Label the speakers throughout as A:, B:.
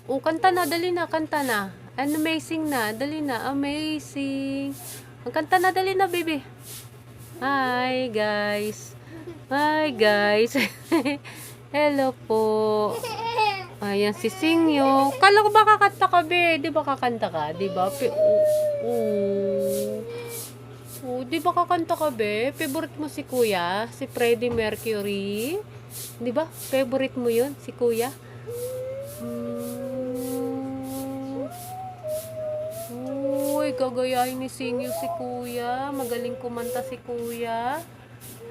A: O, kanta na, dali na, kanta na. Amazing na, dali na, amazing. Ang kanta na, dali na, baby. Hi, guys. Hi, guys. Hello po. Ayan, si Singyo. Kala ko ba kakanta ka, be? Di ba kakanta ka? Di ba? Di ba kakanta ka, be? Favorite mo si Kuya? Si Freddie Mercury? Di ba? Favorite mo yun? Si Kuya? Uy, gagayahin ni Singyo si Kuya. Magaling kumanta si Kuya.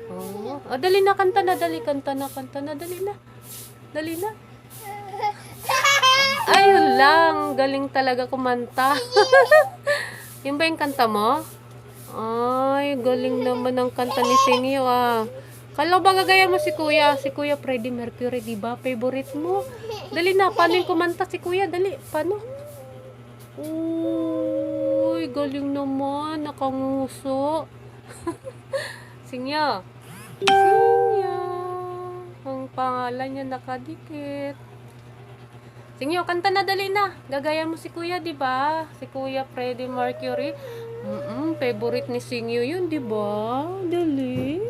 A: Oh, dali na, kanta na, dali, kanta na, dali na. Dali na. Ayun lang, galing talaga kumanta. Yun ba yung kanta mo? Ay, galing naman ang kanta ni Singyo ah. Kala ba gagaya mo si Kuya? Si Kuya Freddie Mercury, di ba? Favorite mo. Dali na, paano yung kumanta si Kuya? Dali, paano? Uy, galing naman, nakanguso. Singyo. Singyo. Ang pangalan niya nakadikit. Singyo, kanta na, dali na. Gagaya mo si Kuya, di ba? Si Kuya Freddie Mercury. Favorite ni Singyo yun, di ba? Dali.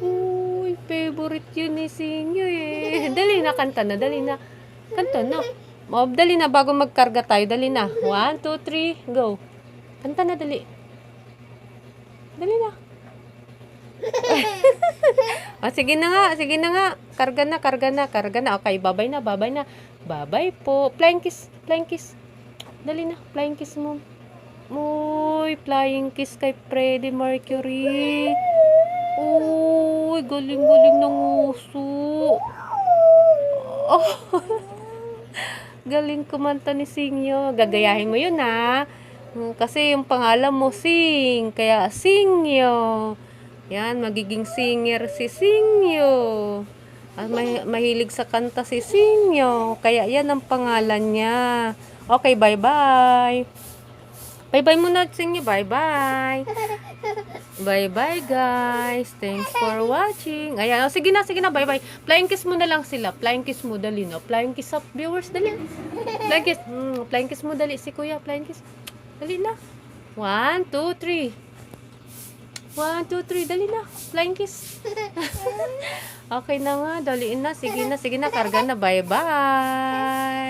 A: Uy, favorite yun ni Singyo eh. Dali na, kanta na, dali na. Kanta na. Dali na, bago magkarga tayo. Dali na. 1, 2, 3, go. Kanta na, dali. Dali na. Sige na nga, sige na nga. Karga na, karga na, karga na. Okay, babay na, babay na. Babay po. Flying kiss, flying kiss. Dali na, flying kiss mo. Uy, flying kiss kay Freddie Mercury. Uy, galing-galing ng uso. Oh. Galing kumanta ni Singyo. Gagayahin mo yun ha. Kasi yung pangalan mo Sing. Kaya Singyo. Yan, magiging singer si Singyo. Mahilig sa kanta si Singyo. Kaya yan ang pangalan niya. Okay, bye-bye. Bye-bye muna, Singyo. Bye-bye. Bye-bye, guys. Thanks for watching. Ayan, sige na, bye-bye. Flying kiss mo na lang sila. Flying kiss mo, dali na. Flying kiss up, viewers, dali. Flying kiss. Flying kiss mo, dali. Si Kuya, flying kiss. Dali na. 1, 2, 3. 1, 2, 3. Dali na. Flying kiss. Okay na nga. Daliin na. Sige na. Karga na. Bye-bye.